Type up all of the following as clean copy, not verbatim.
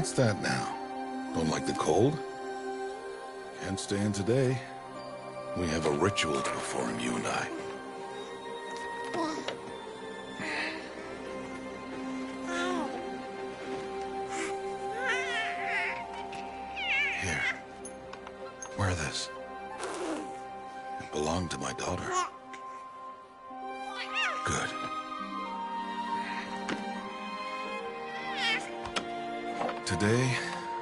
What's that now? Don't like the cold? Can't stay in today. We have a ritual to perform, you and I. Here. Wear this. It belonged to my daughter. Good. Today,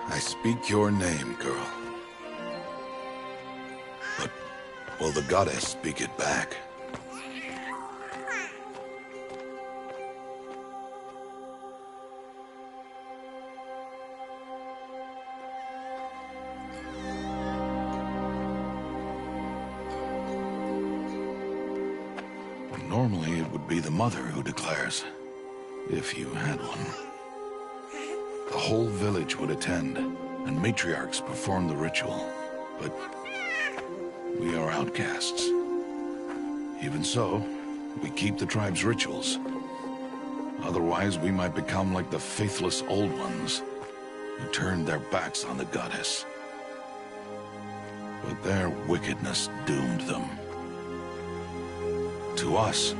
I speak your name, girl. But will the goddess speak it back? Normally, it would be the mother who declares, if you had one. The whole village would attend, and matriarchs perform the ritual. But we are outcasts. Even so, we keep the tribe's rituals. Otherwise, we might become like the faithless old ones, who turned their backs on the goddess. But their wickedness doomed them. To us,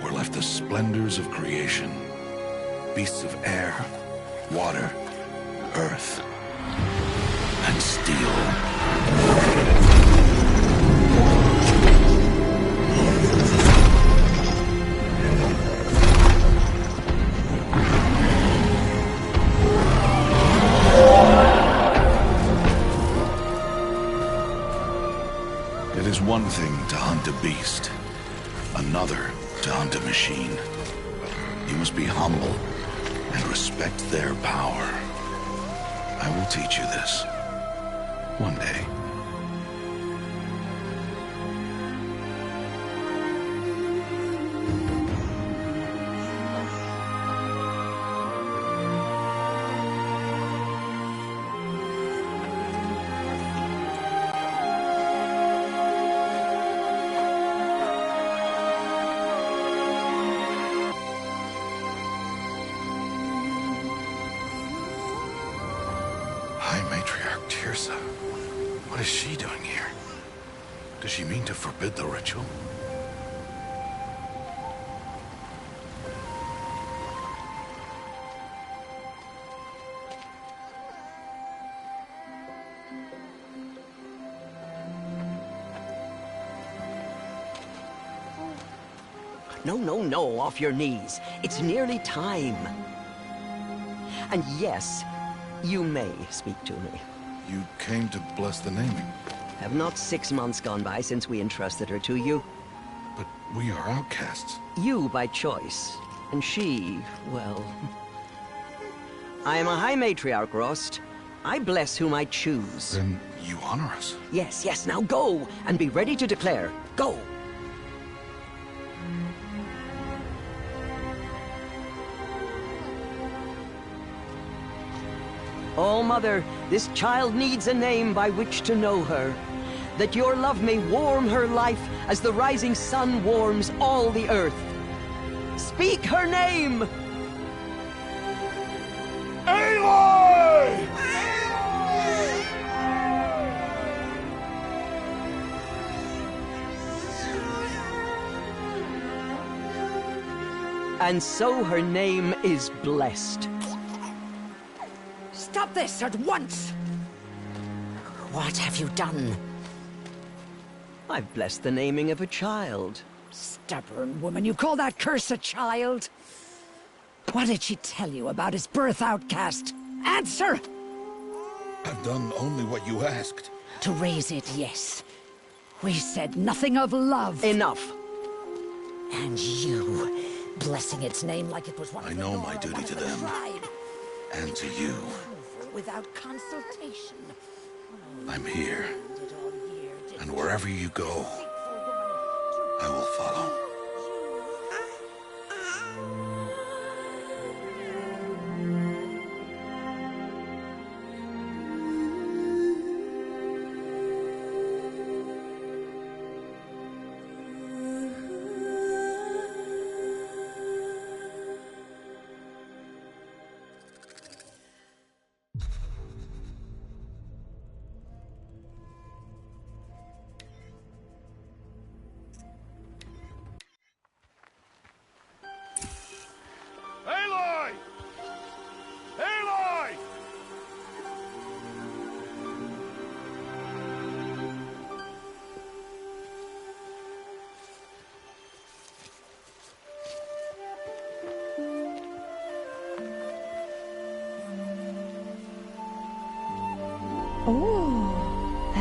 were left the splendors of creation. Beasts of air, water, earth, and steel. It is one thing to hunt a beast, another to hunt a machine. You must be humble and respect their power. I will teach you this. One day. High Matriarch Teersa. What is she doing here? Does she mean to forbid the ritual? No, no, no, off your knees. It's nearly time. And yes, you may speak to me. You came to bless the naming. Have not 6 months gone by since we entrusted her to you? But we are outcasts. You by choice, and she, well... I am a High Matriarch, Rost. I bless whom I choose. Then you honor us. Yes, yes, now go, and be ready to declare. Go! Oh, Mother, this child needs a name by which to know her. That your love may warm her life as the rising sun warms all the earth. Speak her name! Aloy! And so her name is blessed. Stop this at once! What have you done? I've blessed the naming of a child. Stubborn woman, you call that curse a child? What did she tell you about his birth, outcast? Answer! I've done only what you asked. To raise it, yes. We said nothing of love. Enough. And you, blessing its name like it was one of I the know Nora, my duty one of to the them. tribe. And to you. Without consultation. I'm here. Did all year, did And wherever you go, I will follow.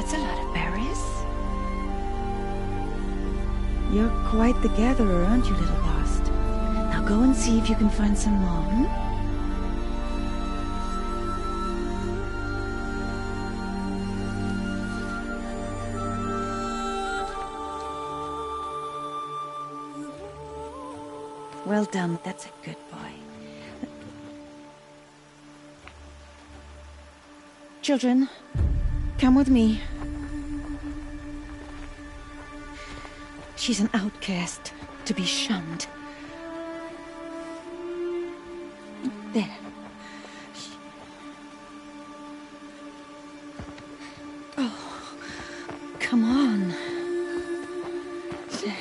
That's a lot of berries. You're quite the gatherer, aren't you, little Bast? Now go and see if you can find some more, hmm? Well done, that's a good boy. Children, come with me. She's an outcast, to be shunned. There. Oh, come on. There.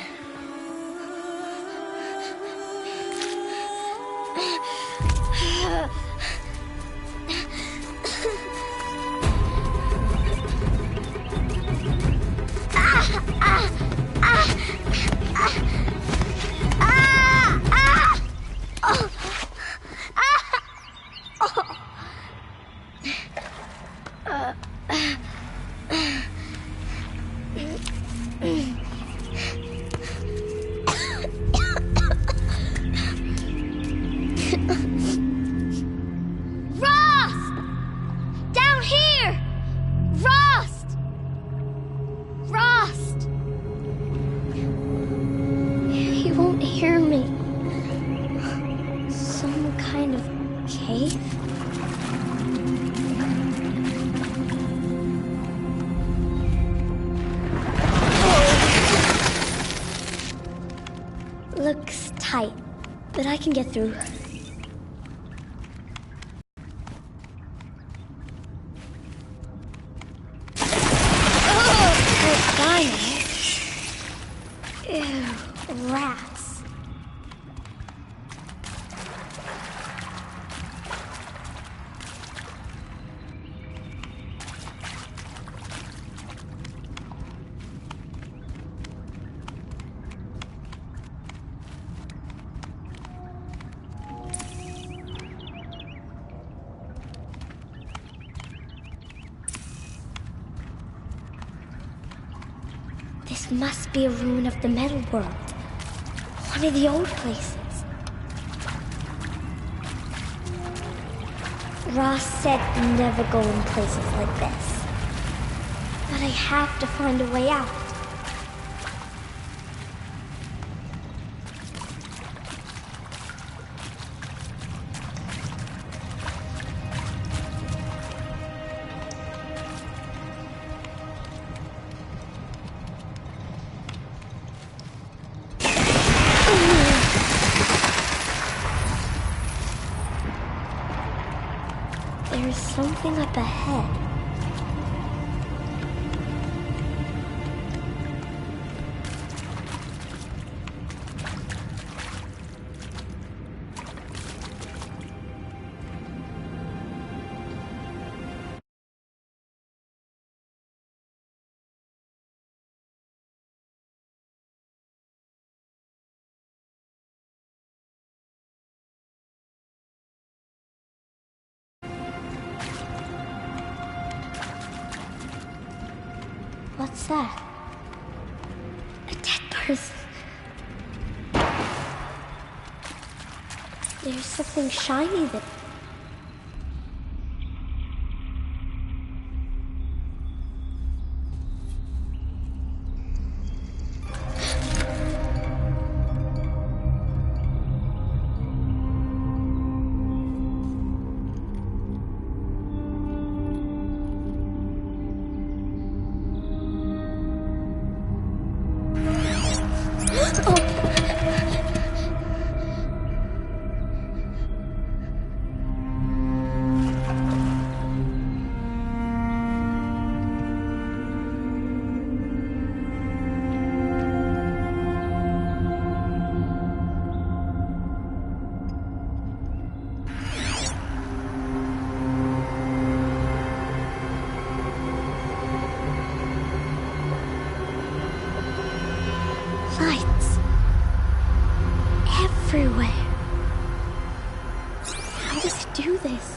Looks tight, but I can get through. Ew, rats. This must be a ruin of the Metal World. One of the old places. Ross said never go in places like this. But I have to find a way out. There's something up ahead. What's that? A dead person. There's something shiny there. Lights. Everywhere. How does it do this?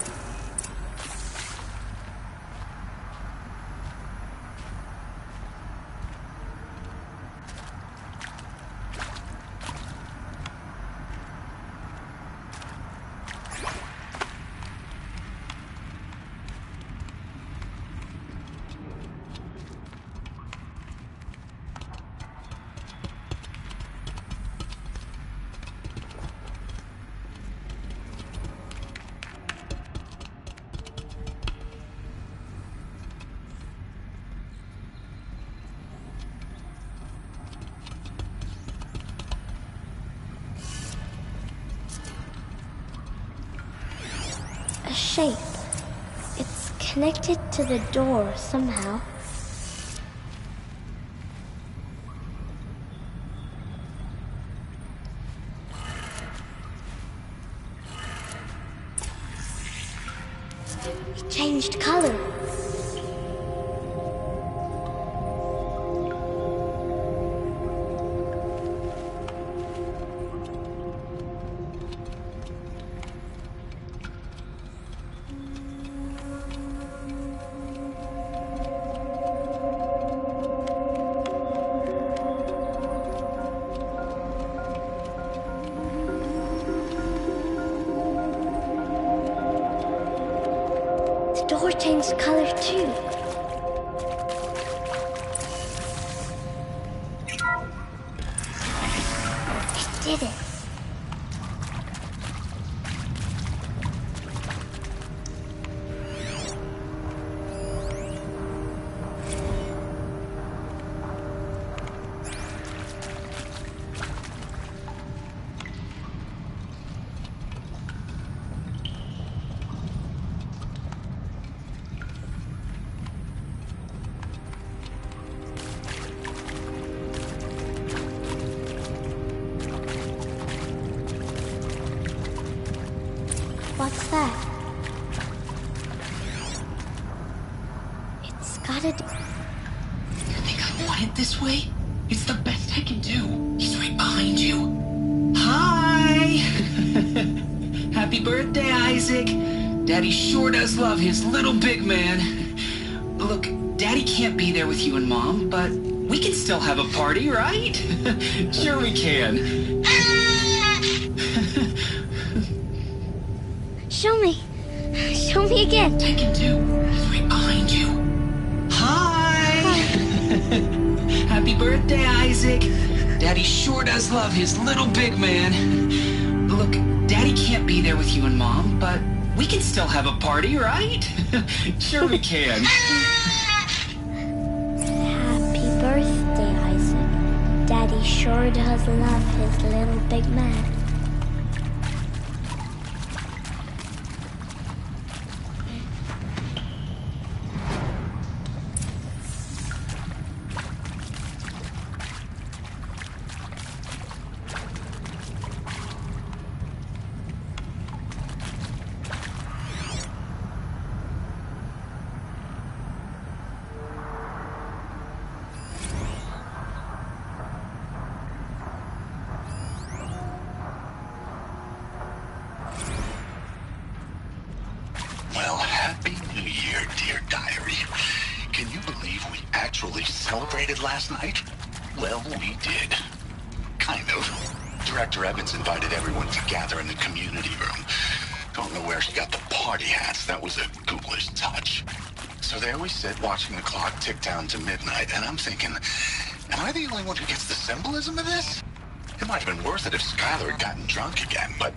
shape. It's connected to the door somehow. It changed color. The door changed color too. It did it. What's that? It's gotta do... You think I want it this way? It's the best I can do. He's right behind you. Hi! Happy birthday, Isaac. Daddy sure does love his little big man. Look, Daddy can't be there with you and Mom, but we can still have a party, right? Sure we can. Show me. Show me again. I can do. He's right behind you. Hi! Happy birthday, Isaac. Daddy sure does love his little big man. Look, Daddy can't be there with you and Mom, but we can still have a party, right? Sure we can. Happy birthday, Isaac. Daddy sure does love his little big man. Well, Happy New Year, dear diary. Can you believe we actually celebrated last night? Well, we did. Kind of. Director Evans invited everyone to gather in the community room. Don't know where she got the party hats. That was a ghoulish touch. So there we sit, watching the clock tick down to midnight, and I'm thinking, am I the only one who gets the symbolism of this? It might have been worth it if Skylar had gotten drunk again, but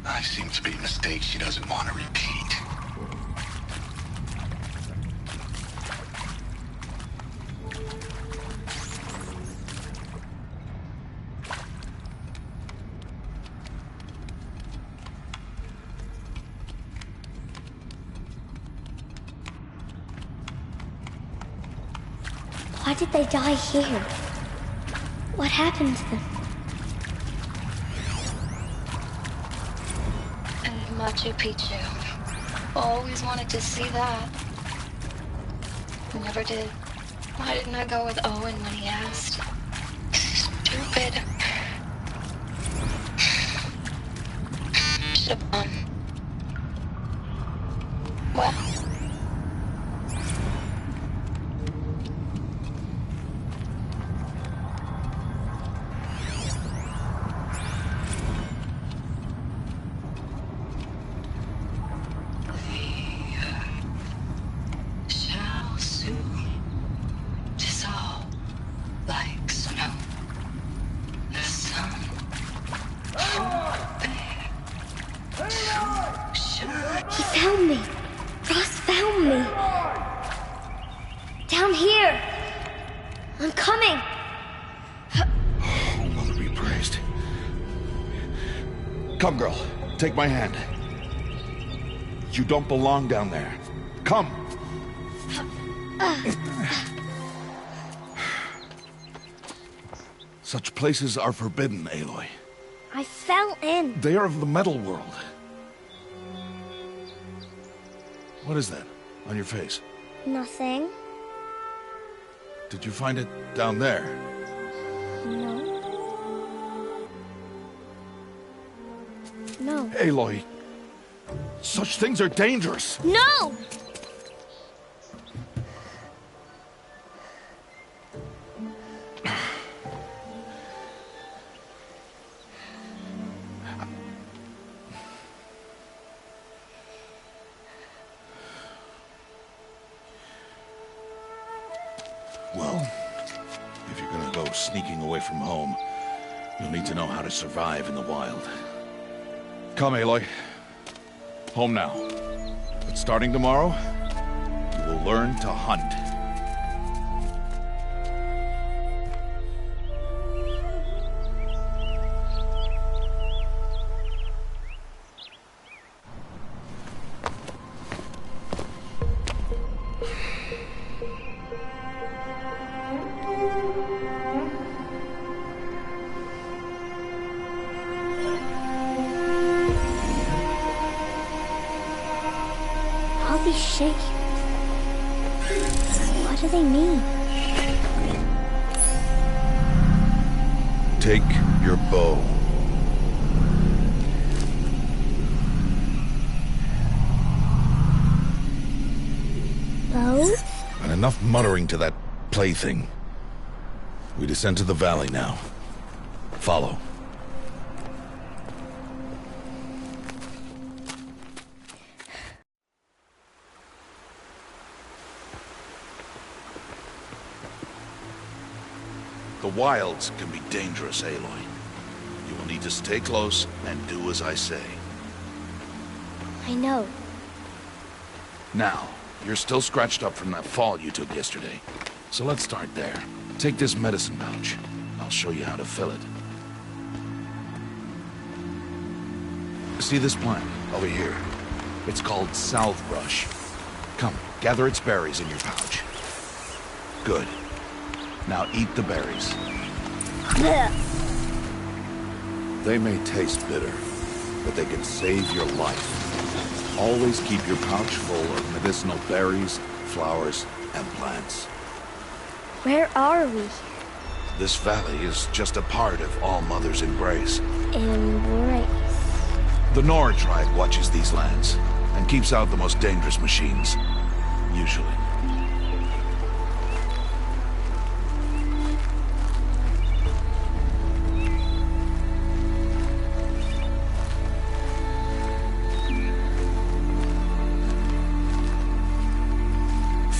I seem to be a mistake she doesn't want to repeat. Why did they die here? What happened to them? And Machu Picchu. Always wanted to see that. Never did. Why didn't I go with Owen when he asked? Stupid. Should have gone. Well. Down here! I'm coming! Oh, Mother be praised. Come, girl. Take my hand. You don't belong down there. Come! Such places are forbidden, Aloy. I fell in. They are of the metal world. What is that on your face? Nothing. Did you find it down there? No. No. Aloy, such things are dangerous. No! Well, if you're gonna go sneaking away from home, you'll need to know how to survive in the wild. Come, Aloy. Home now. But starting tomorrow, you will learn to hunt. All these shapes. What do they mean? Take your bow. Bow? And enough muttering to that plaything. We descend to the valley now. Follow. The wilds can be dangerous, Aloy. You will need to stay close and do as I say. I know. Now, you're still scratched up from that fall you took yesterday. So let's start there. Take this medicine pouch. I'll show you how to fill it. See this plant over here? It's called salvebrush. Come, gather its berries in your pouch. Good. Now eat the berries. They may taste bitter, but they can save your life. Always keep your pouch full of medicinal berries, flowers, and plants. Where are we? This valley is just a part of All Mother's embrace. Embrace. The Nora tribe watches these lands and keeps out the most dangerous machines. Usually.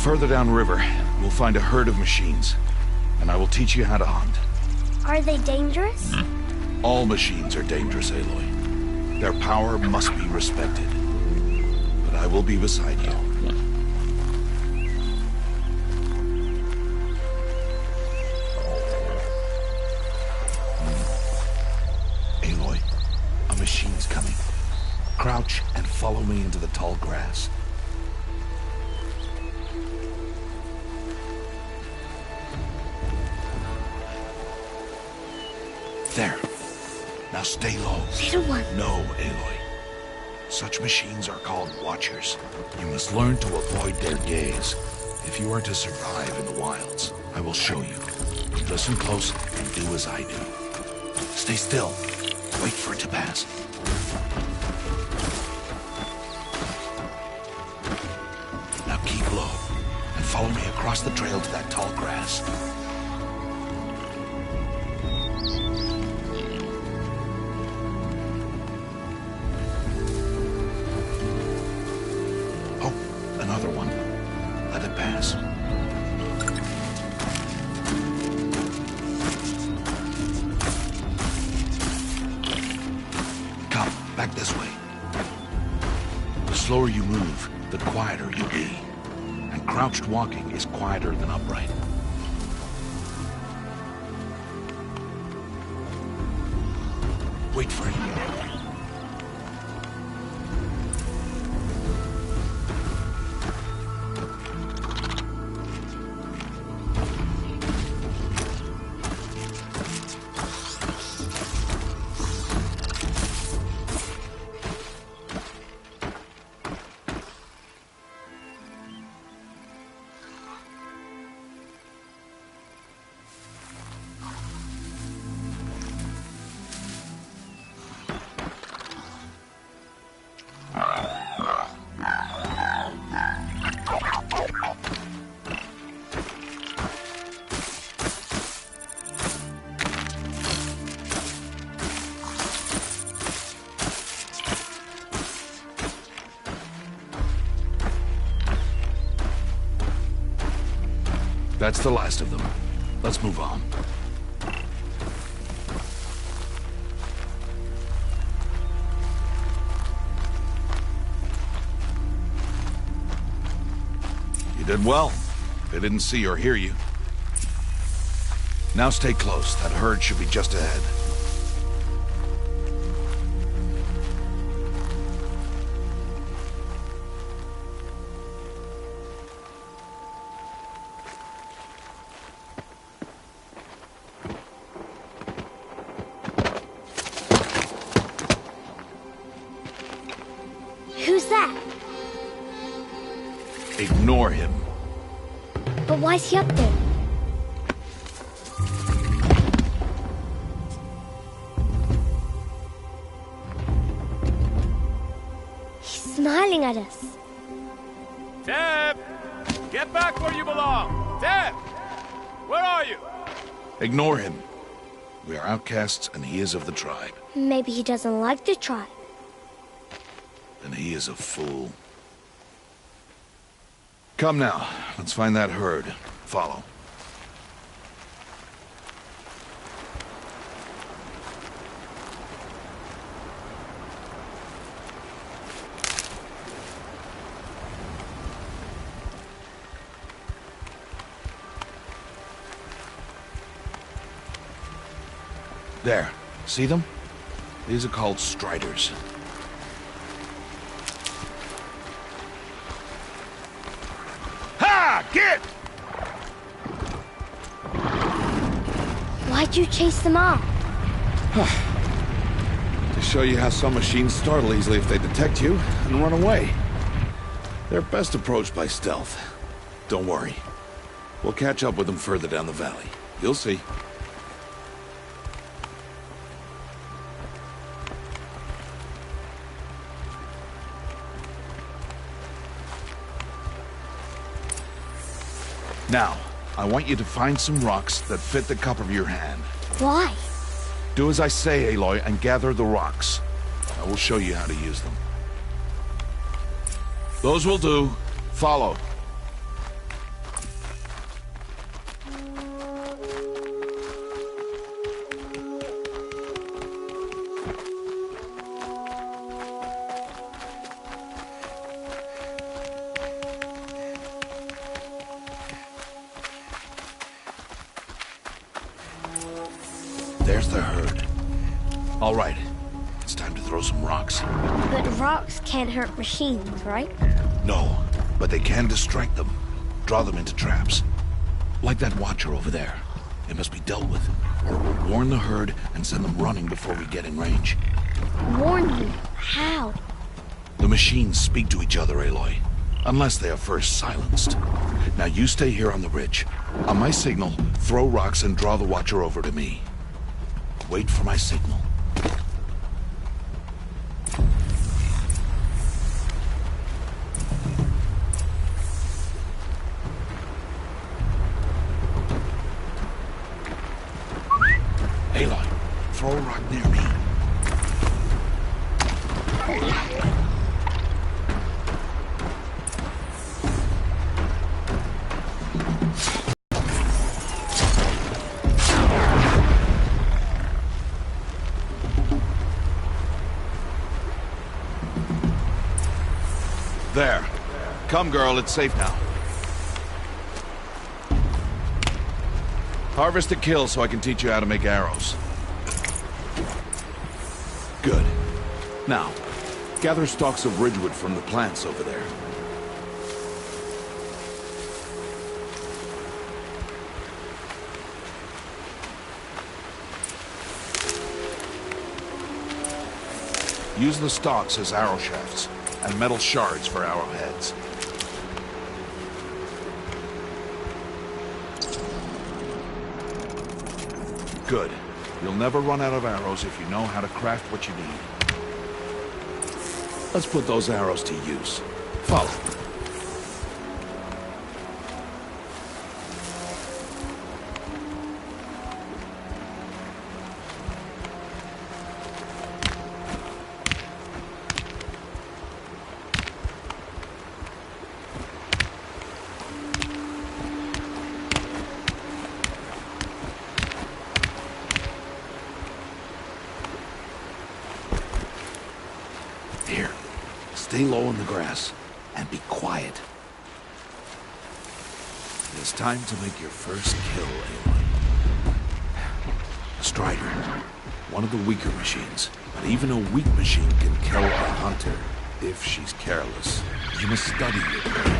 Further downriver, we'll find a herd of machines, and I will teach you how to hunt. Are they dangerous? All machines are dangerous, Aloy. Their power must be respected. But I will be beside you. Aloy, a machine's coming. Crouch and follow me into the tall grass. There. Now stay low. Little one. No, Aloy. Such machines are called Watchers. You must learn to avoid their gaze. If you are to survive in the wilds, I will show you. Listen close and do as I do. Stay still. Wait for it to pass. Now keep low and follow me across the trail to that tall grass. Another one. Let it pass. Come, back this way. The slower you move, the quieter you'll be. And crouched walking is quieter than upright. Wait for it. That's the last of them. Let's move on. You did well. They didn't see or hear you. Now stay close. That herd should be just ahead. Who's that? Ignore him. But why's he up there? He's smiling at us. Teb! Get back where you belong! Teb! Where are you? Ignore him. We are outcasts, and he is of the tribe. Maybe he doesn't like the tribe. And he is a fool. Come now, let's find that herd. Follow. There. See them? These are called striders. Ha! Get! Why'd you chase them off? To show you how some machines startle easily if they detect you and run away. They're best approached by stealth. Don't worry. We'll catch up with them further down the valley. You'll see. Now, I want you to find some rocks that fit the cup of your hand. Why? Do as I say, Aloy, and gather the rocks. I will show you how to use them. Those will do. Follow. There's the herd. All right. It's time to throw some rocks. But rocks can't hurt machines, right? No, but they can distract them. Draw them into traps. Like that watcher over there. It must be dealt with. Or we'll warn the herd and send them running before we get in range. Warn you? How? The machines speak to each other, Aloy. Unless they are first silenced. Now you stay here on the ridge. On my signal, throw rocks and draw the watcher over to me. Wait for my signal. Aloy, throw a rock near me. There. Come, girl, it's safe now. Harvest a kill so I can teach you how to make arrows. Good. Now, gather stalks of ridgewood from the plants over there. Use the stalks as arrow shafts, and metal shards for arrowheads. Good. You'll never run out of arrows if you know how to craft what you need. Let's put those arrows to use. Follow. Stay low in the grass and be quiet. It's time to make your first kill, Aloy. Strider, one of the weaker machines. But even a weak machine can kill a hunter if she's careless. You must study your prey.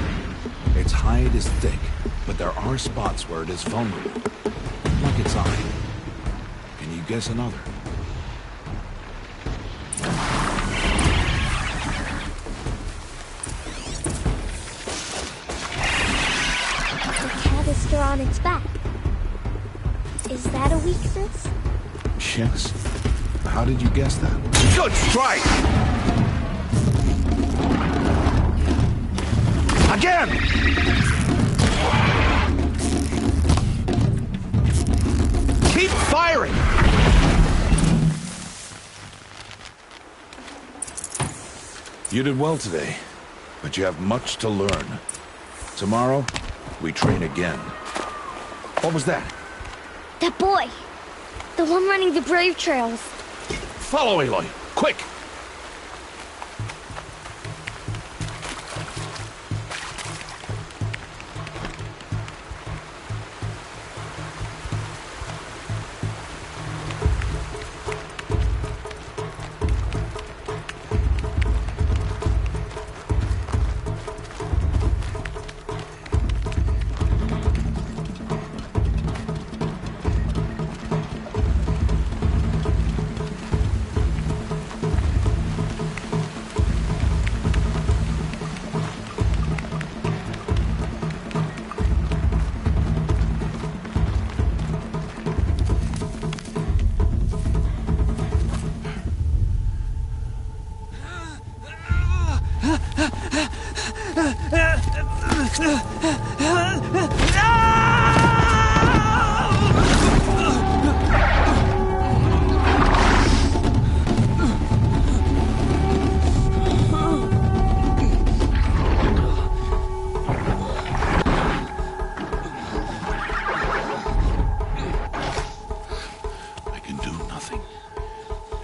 Its hide is thick, but there are spots where it is vulnerable, like its eye. Can you guess another? Canister on its back. Is that a weakness? Yes. How did you guess that? Good strike! Again! Keep firing! You did well today, but you have much to learn. Tomorrow, we train again. What was that? That boy! The one running the brave trails. Follow Aloy, quick!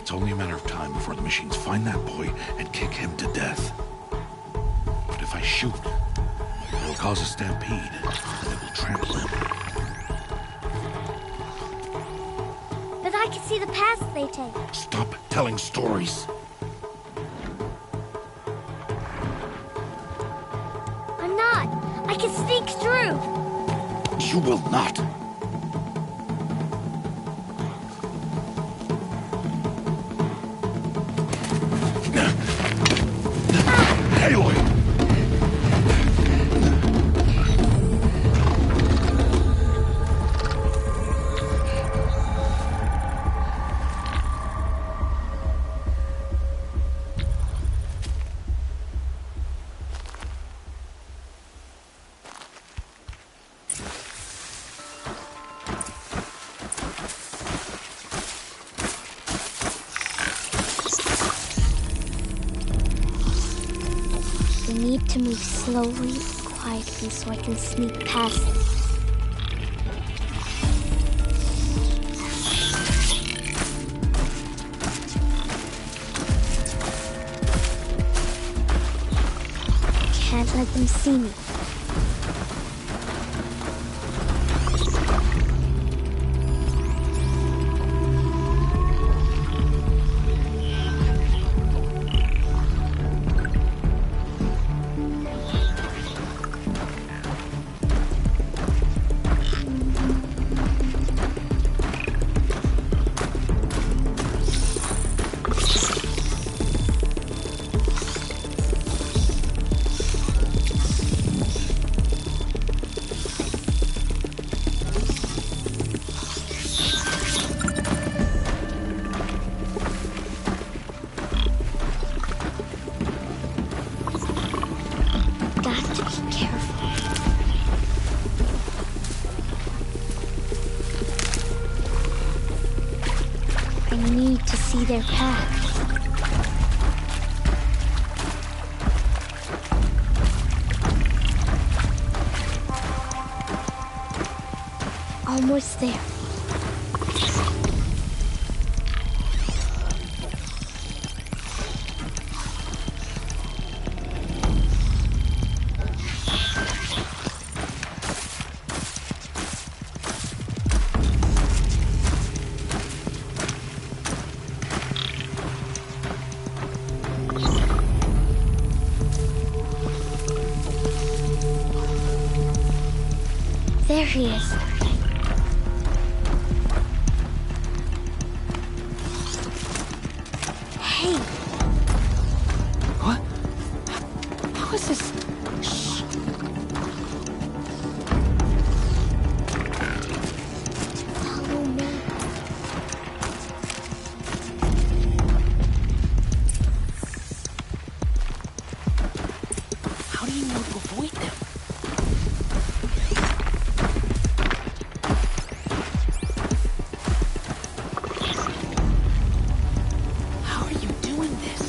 It's only a matter of time before the machines find that boy and kick him to death. But if I shoot, it'll cause a stampede, and it will trample him. But I can see the paths they take. Stop telling stories. I'm not. I can sneak through. You will not. Aloy! We need to move slowly and quietly so I can sneak past them. Can't let them see me. I need to see their path. Almost there. she is. Hey. What? How is this? Shh. Follow me. How do you know to avoid them? How are you doing this?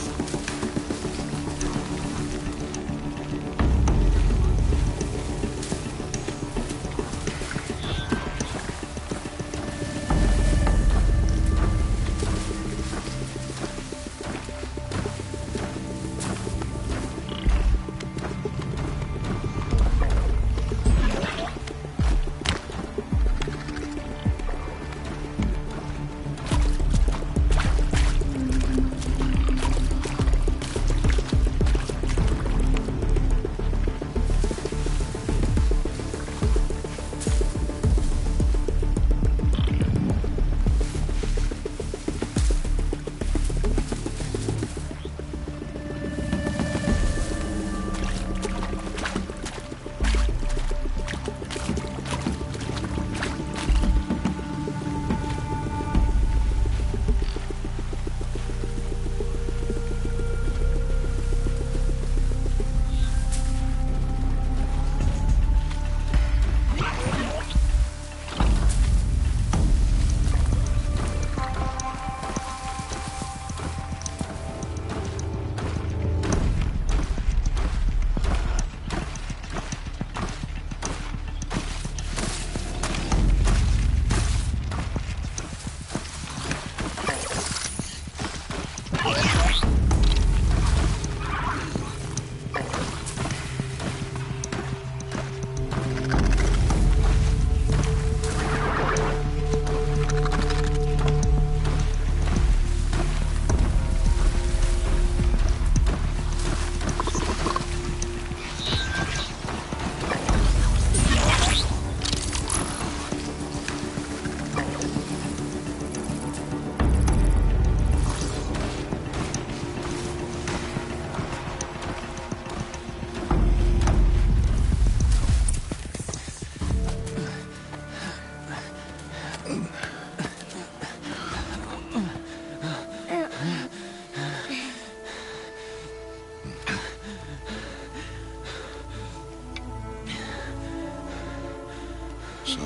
So,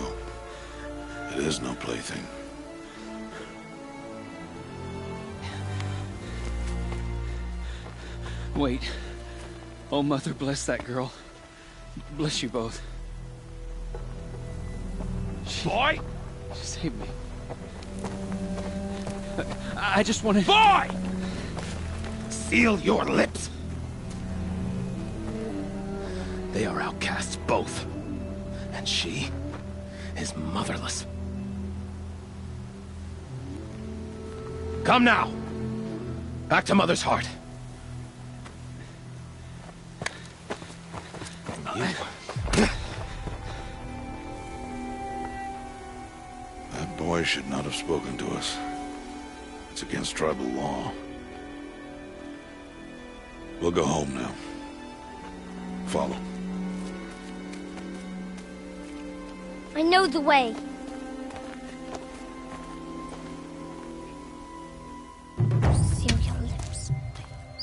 it is no plaything. Wait. Oh, Mother, bless that girl. Bless you both. Boy! She saved me. I just wanted... Boy! Seal your lips! They are outcasts, both. And she is motherless. Come now! Back to Mother's heart. That boy should not have spoken to us. It's against tribal law. We'll go home now. Follow. I know the way. Seal your lips.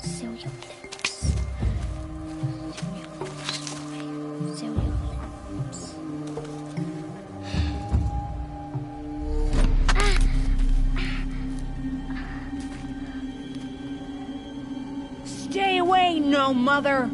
Seal your lips. Seal your lips. Stay away, no mother!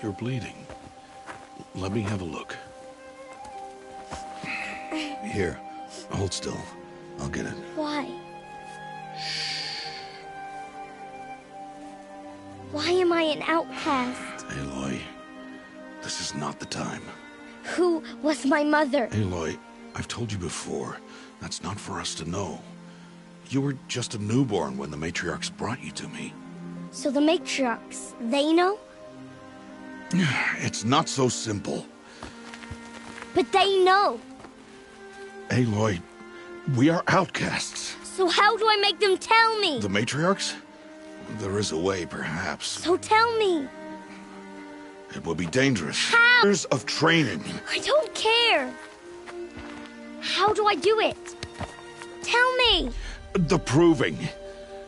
You're bleeding. Let me have a look. Here, hold still. I'll get it. Why? Why am I an outcast? Aloy, this is not the time. Who was my mother? Aloy, I've told you before, that's not for us to know. You were just a newborn when the matriarchs brought you to me. So the matriarchs, they know? It's not so simple. But they know. Aloy, we are outcasts. So how do I make them tell me? The matriarchs? There is a way, perhaps. So tell me. It would be dangerous. How? Years of training. I don't care. How do I do it? Tell me. The proving.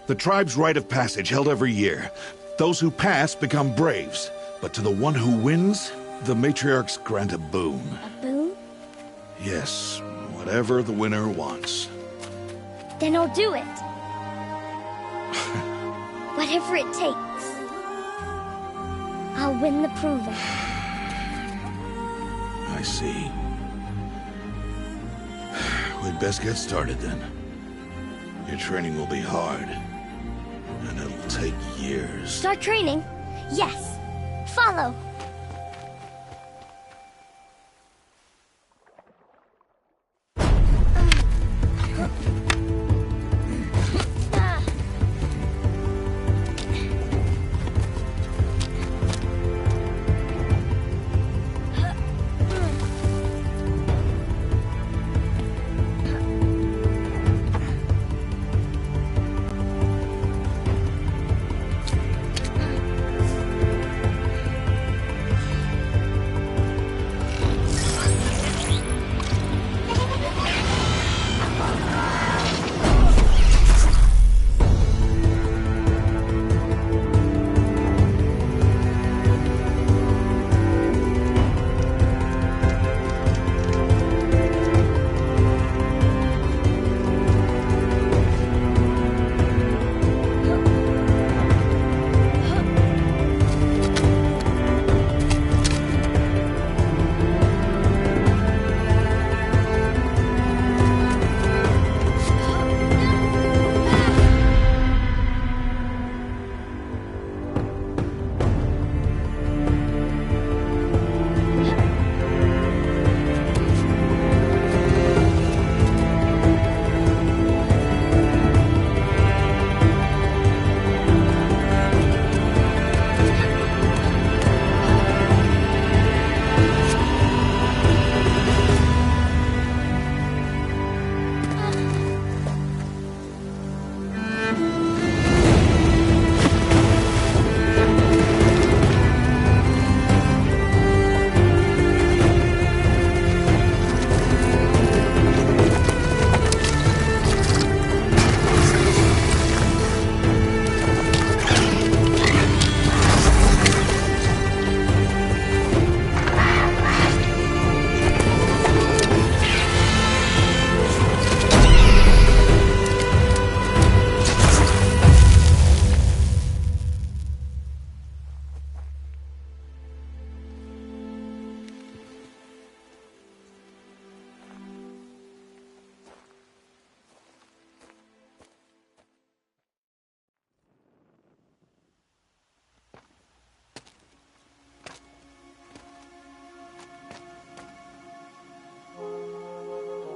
The tribe's rite of passage held every year. Those who pass become braves. But to the one who wins, the matriarchs grant a boon. A boon? Yes, whatever the winner wants. Then I'll do it. Whatever it takes. I'll win the proving. I see. We'd best get started then. Your training will be hard. And it'll take years. Start training? Yes. Follow.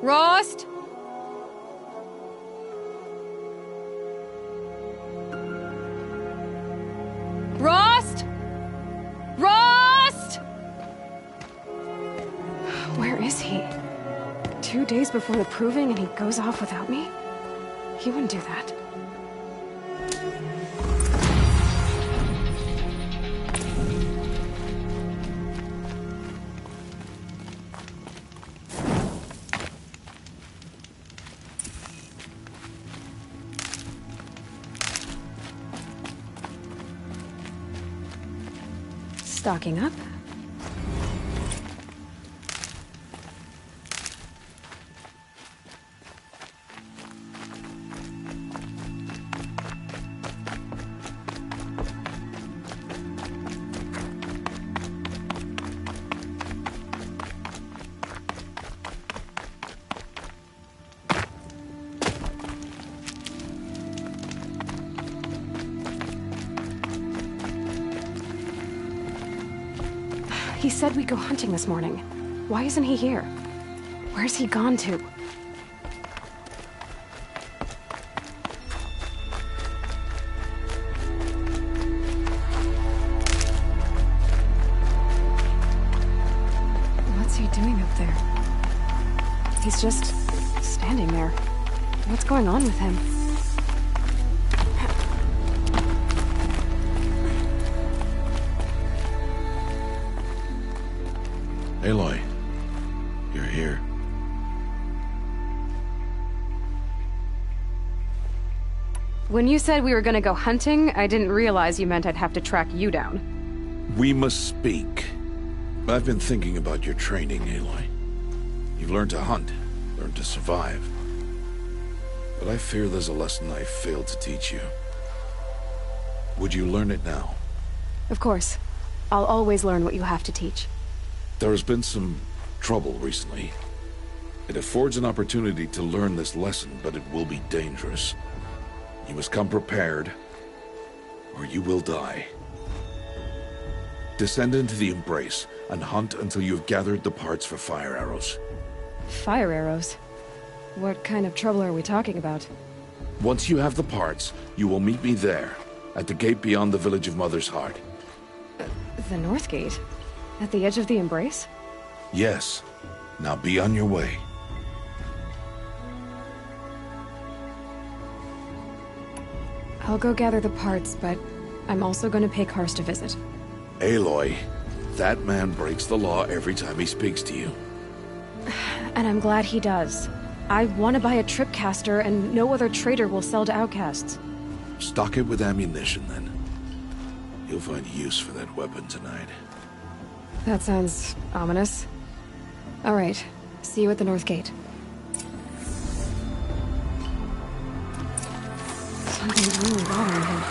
Rost? Rost? Rost? Where is he? 2 days before the proving and he goes off without me? He wouldn't do that. Stocking up. He said we'd go hunting this morning. Why isn't he here? Where's he gone to? What's he doing up there? He's just standing there. What's going on with him? Aloy, you're here. When you said we were gonna go hunting, I didn't realize you meant I'd have to track you down. We must speak. I've been thinking about your training, Aloy. You've learned to hunt, learned to survive. But I fear there's a lesson I failed to teach you. Would you learn it now? Of course. I'll always learn what you have to teach. There has been some trouble recently. It affords an opportunity to learn this lesson, but it will be dangerous. You must come prepared, or you will die. Descend into the Embrace, and hunt until you have gathered the parts for fire arrows. Fire arrows? What kind of trouble are we talking about? Once you have the parts, you will meet me there, at the gate beyond the village of Mother's Heart. The North Gate? At the edge of the Embrace? Yes. Now be on your way. I'll go gather the parts, but I'm also gonna pay Karst a visit. Aloy, that man breaks the law every time he speaks to you. And I'm glad he does. I want to buy a tripcaster, and no other trader will sell to outcasts. Stock it with ammunition, then. You'll find use for that weapon tonight. That sounds ominous. All right. See you at the North Gate. Something's really bothering him.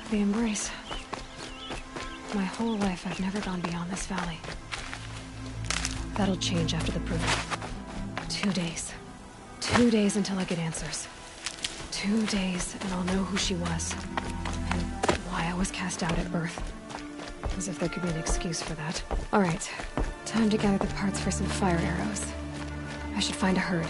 The Embrace. My whole life, I've never gone beyond this valley. That'll change after the proof. 2 days. 2 days until I get answers. 2 days, and I'll know who she was. And why I was cast out at birth. As if there could be an excuse for that. Alright. Time to gather the parts for some fire arrows. I should find a herd.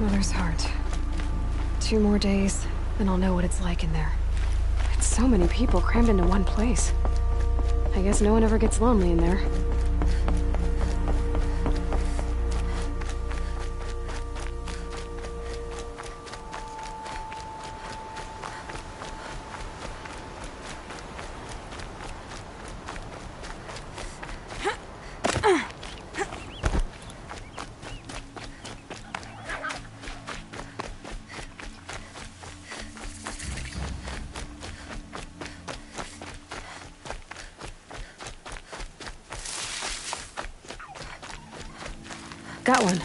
Mother's Heart. 2 more days, and I'll know what it's like in there. It's so many people crammed into one place. I guess no one ever gets lonely in there. Got one.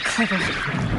Clever.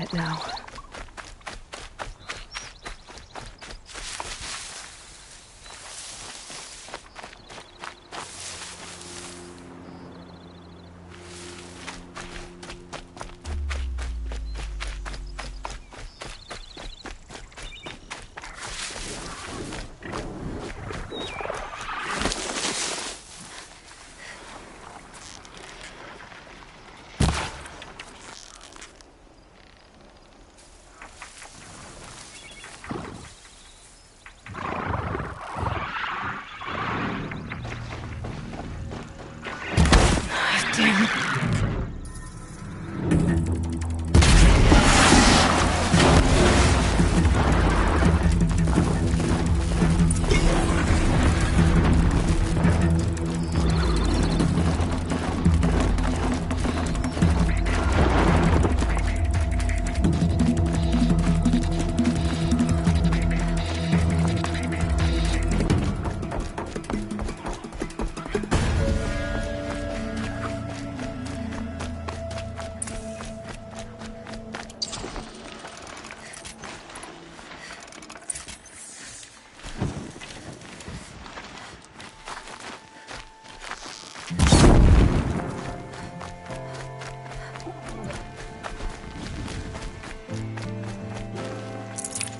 it now.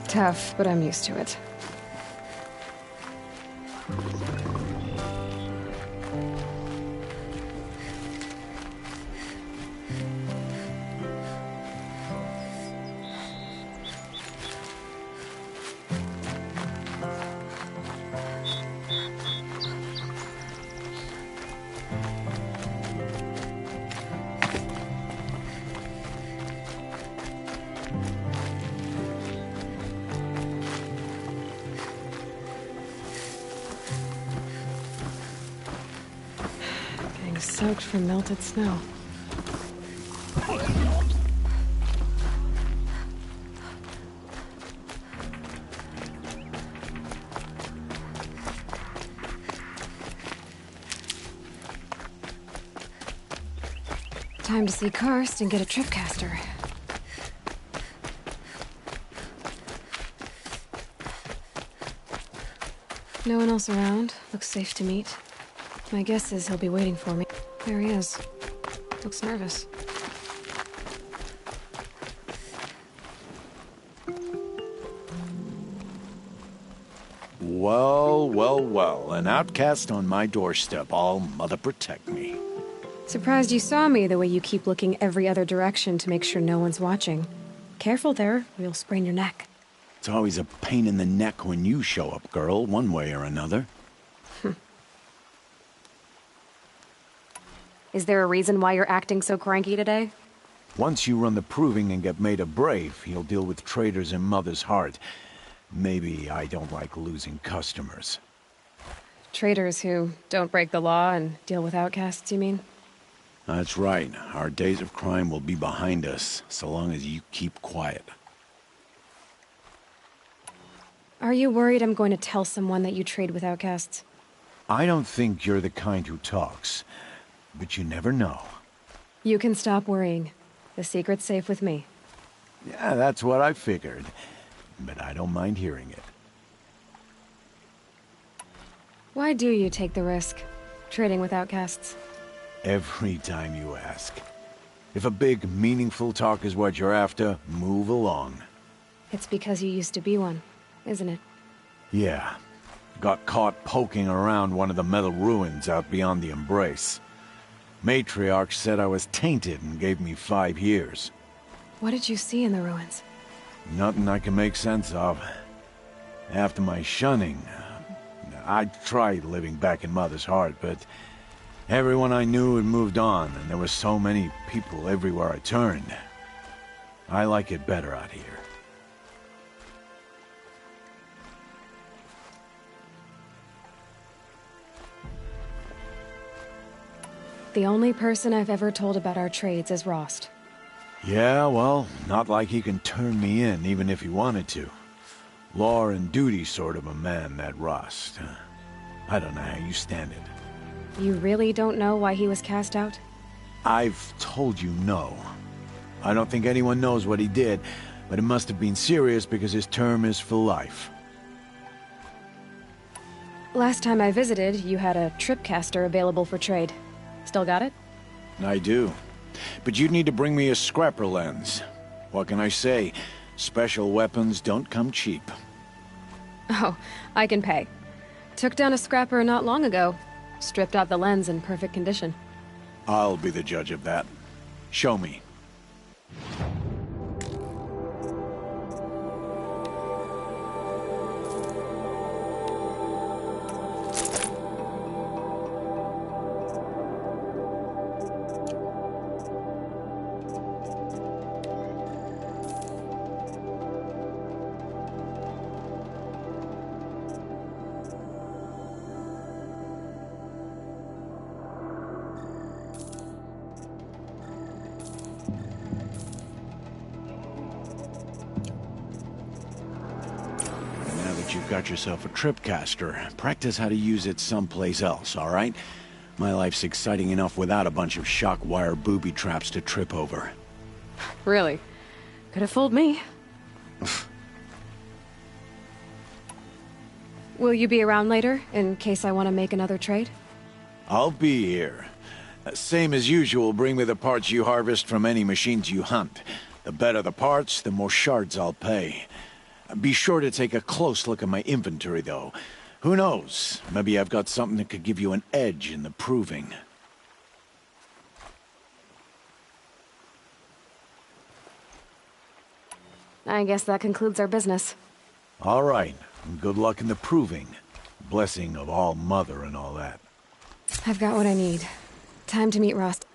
Tough, but I'm used to it. Soaked from melted snow. Time to see Karst and get a tripcaster. No one else around. Looks safe to meet. My guess is he'll be waiting for me. There he is. Looks nervous. Well, well, well. An outcast on my doorstep. All mother protect me. Surprised you saw me the way you keep looking every other direction to make sure no one's watching. Careful there, or you'll sprain your neck. It's always a pain in the neck when you show up, girl, one way or another. Is there a reason why you're acting so cranky today? Once you run the proving and get made a brave, you'll deal with traitors in Mother's Heart. Maybe I don't like losing customers. Traitors who don't break the law and deal with outcasts, you mean? That's right. Our days of crime will be behind us, so long as you keep quiet. Are you worried I'm going to tell someone that you trade with outcasts? I don't think you're the kind who talks. But you never know. You can stop worrying. The secret's safe with me. Yeah, that's what I figured. But I don't mind hearing it. Why do you take the risk, trading with outcasts? Every time you ask. If a big, meaningful talk is what you're after, move along. It's because you used to be one, isn't it? Yeah. Got caught poking around one of the metal ruins out beyond the Embrace. Matriarch said I was tainted and gave me 5 years. What did you see in the ruins? Nothing I can make sense of. After my shunning, I tried living back in Mother's Heart, but everyone I knew had moved on, and there were so many people everywhere I turned. I like it better out here. The only person I've ever told about our trades is Rost. Yeah, well, not like he can turn me in, even if he wanted to. Law and duty sort of a man, that Rost. I don't know how you stand it. You really don't know why he was cast out? I've told you no. I don't think anyone knows what he did, but it must have been serious because his term is for life. Last time I visited, you had a tripcaster available for trade. Still got it? I do. But you'd need to bring me a scrapper lens. What can I say? Special weapons don't come cheap. Oh, I can pay. Took down a scrapper not long ago. Stripped out the lens in perfect condition. I'll be the judge of that. Show me. You've got yourself a tripcaster. Practice how to use it someplace else, all right? My life's exciting enough without a bunch of shock wire booby traps to trip over. Really? Could have fooled me. Will you be around later, in case I want to make another trade? I'll be here. Same as usual, bring me the parts you harvest from any machines you hunt. The better the parts, the more shards I'll pay. Be sure to take a close look at my inventory, though. Who knows? Maybe I've got something that could give you an edge in the proving. I guess that concludes our business. All right. Good luck in the proving. Blessing of All Mother and all that. I've got what I need. Time to meet Rost.